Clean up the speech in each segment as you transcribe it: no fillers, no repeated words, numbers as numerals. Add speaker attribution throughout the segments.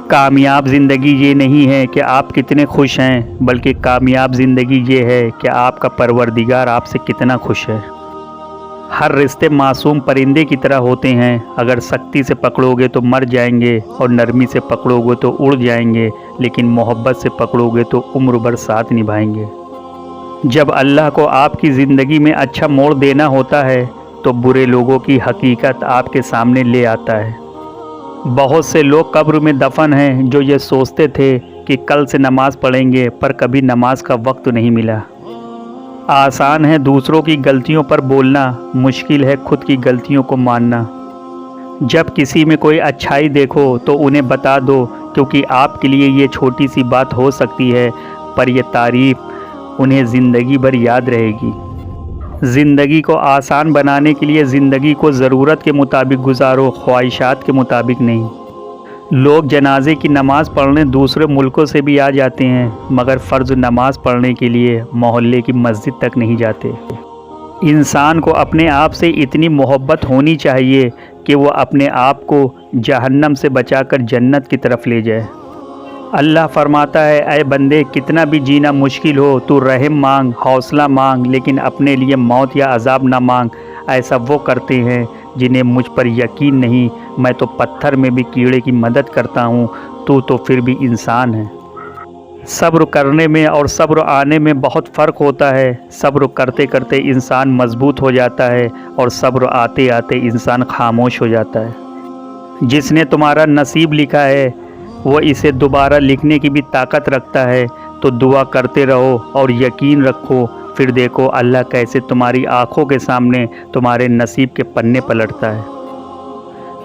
Speaker 1: कामयाब ज़िंदगी ये नहीं है कि आप कितने खुश हैं, बल्कि कामयाब ज़िंदगी ये है कि आपका परवरदिगार आपसे कितना खुश है। हर रिश्ते मासूम परिंदे की तरह होते हैं, अगर सख्ती से पकड़ोगे तो मर जाएंगे और नरमी से पकड़ोगे तो उड़ जाएंगे, लेकिन मोहब्बत से पकड़ोगे तो उम्र भर साथ निभाएंगे। जब अल्लाह को आपकी ज़िंदगी में अच्छा मोड़ देना होता है तो बुरे लोगों की हकीकत आपके सामने ले आता है। बहुत से लोग कब्र में दफन हैं जो ये सोचते थे कि कल से नमाज़ पढ़ेंगे, पर कभी नमाज का वक्त नहीं मिला। आसान है दूसरों की गलतियों पर बोलना, मुश्किल है खुद की गलतियों को मानना। जब किसी में कोई अच्छाई देखो तो उन्हें बता दो, क्योंकि आपके लिए ये छोटी सी बात हो सकती है, पर यह तारीफ़ उन्हें ज़िंदगी भर याद रहेगी। ज़िंदगी को आसान बनाने के लिए ज़िंदगी को ज़रूरत के मुताबिक गुजारो, ख्वाहिशात के मुताबिक नहीं। लोग जनाजे की नमाज़ पढ़ने दूसरे मुल्कों से भी आ जाते हैं, मगर फ़र्ज़ नमाज़ पढ़ने के लिए मोहल्ले की मस्जिद तक नहीं जाते। इंसान को अपने आप से इतनी मोहब्बत होनी चाहिए कि वो अपने आप को जहन्नम से बचाकर जन्नत की तरफ ले जाए। अल्लाह फरमाता है, ऐ बंदे, कितना भी जीना मुश्किल हो तो रहम मांग, हौसला मांग, लेकिन अपने लिए मौत या अजाब ना मांग। ऐसा वो करते हैं जिन्हें मुझ पर यकीन नहीं। मैं तो पत्थर में भी कीड़े की मदद करता हूँ, तू तो फिर भी इंसान है। सब्र करने में और सब्र आने में बहुत फ़र्क होता है। सब्र करते करते इंसान मजबूत हो जाता है और सब्र आते आते इंसान खामोश हो जाता है। जिसने तुम्हारा नसीब लिखा है वो इसे दोबारा लिखने की भी ताकत रखता है, तो दुआ करते रहो और यकीन रखो, फिर देखो अल्लाह कैसे तुम्हारी आँखों के सामने तुम्हारे नसीब के पन्ने पलटता है।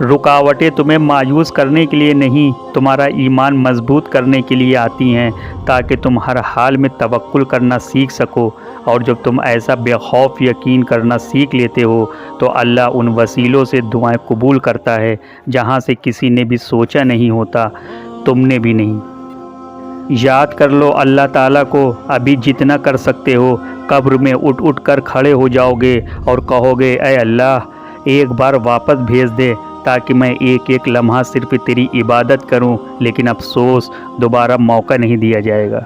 Speaker 1: रुकावटें तुम्हें मायूस करने के लिए नहीं, तुम्हारा ईमान मजबूत करने के लिए आती हैं, ताकि तुम हर हाल में तवक्कुल करना सीख सको। और जब तुम ऐसा बेखौफ यकीन करना सीख लेते हो तो अल्लाह उन वसीलों से दुआएं कबूल करता है जहां से किसी ने भी सोचा नहीं होता, तुमने भी नहीं। याद कर लो अल्लाह ताला को, अभी जितना कर सकते हो। कब्र में उठ उठ कर खड़े हो जाओगे और कहोगे, ऐ अल्लाह, एक बार वापस भेज दे ताकि मैं एक एक लम्हा सिर्फ तेरी इबादत करूं, लेकिन अफसोस दोबारा मौका नहीं दिया जाएगा।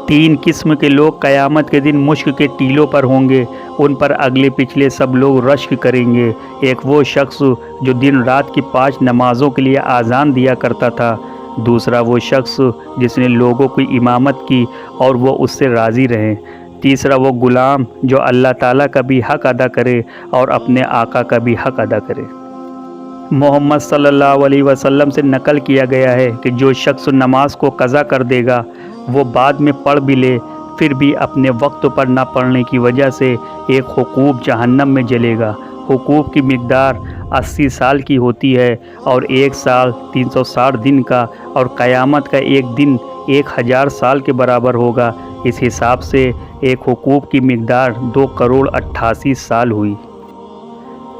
Speaker 1: 3 किस्म के लोग क़यामत के दिन मुश्क के टीलों पर होंगे, उन पर अगले पिछले सब लोग रश्क करेंगे। एक वो शख्स जो दिन रात की 5 नमाज़ों के लिए आज़ान दिया करता था। दूसरा वो शख्स जिसने लोगों की इमामत की और वो उससे राज़ी रहे। तीसरा वो ग़ुलाम जो अल्लाह ताला का भी हक़ अदा करे और अपने आका का भी हक़ अदा करे। मोहम्मद सल्लल्लाहु अलैहि वसल्लम से नकल किया गया है कि जो शख्स नमाज को क़ज़ा कर देगा वो बाद में पढ़ भी ले, फिर भी अपने वक्त पर ना पढ़ने की वजह से एक हुकूक जहन्नम में जलेगा। हुकूक की मिक़दार 80 साल की होती है और 1 साल 360 दिन का, और क़यामत का एक दिन 1000 साल के बराबर होगा। इस हिसाब से एक हुकूक की मिक़दार 2 करोड़ 88 साल हुई।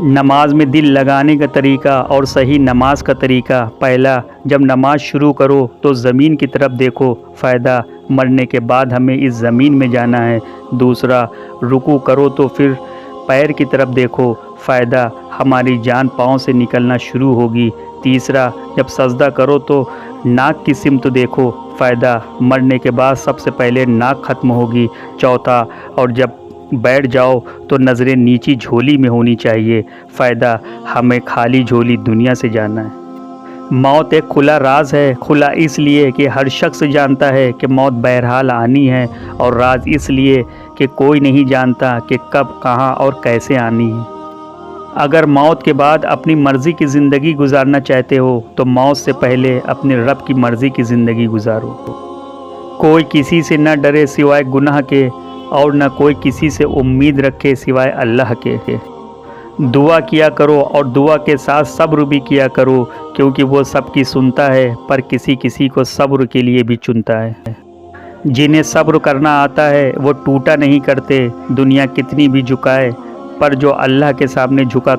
Speaker 1: नमाज में दिल लगाने का तरीका और सही नमाज का तरीका। पहला, जब नमाज शुरू करो तो ज़मीन की तरफ देखो, फ़ायदा मरने के बाद हमें इस ज़मीन में जाना है। दूसरा, रुकू करो तो फिर पैर की तरफ देखो, फ़ायदा हमारी जान पाँव से निकलना शुरू होगी। तीसरा, जब सजदा करो तो नाक की सिमत देखो, फ़ायदा मरने के बाद सबसे पहले नाक ख़त्म होगी। चौथा, और जब बैठ जाओ तो नज़रें नीची झोली में होनी चाहिए, फ़ायदा हमें खाली झोली दुनिया से जाना है। मौत एक खुला राज है, खुला इसलिए कि हर शख्स जानता है कि मौत बहरहाल आनी है, और राज इसलिए कि कोई नहीं जानता कि कब, कहाँ और कैसे आनी है। अगर मौत के बाद अपनी मर्ज़ी की ज़िंदगी गुजारना चाहते हो तो मौत से पहले अपने रब की मर्ज़ी की ज़िंदगी गुजारो। कोई किसी से न डरे सिवाय गुनाह के, और न कोई किसी से उम्मीद रखे सिवाय अल्लाह के। दुआ किया करो और दुआ के साथ सब्र भी किया करो, क्योंकि वो सबकी सुनता है, पर किसी किसी को सब्र के लिए भी चुनता है। जिन्हें सब्र करना आता है वो टूटा नहीं करते, दुनिया कितनी भी झुकाए, पर जो अल्लाह के सामने झुका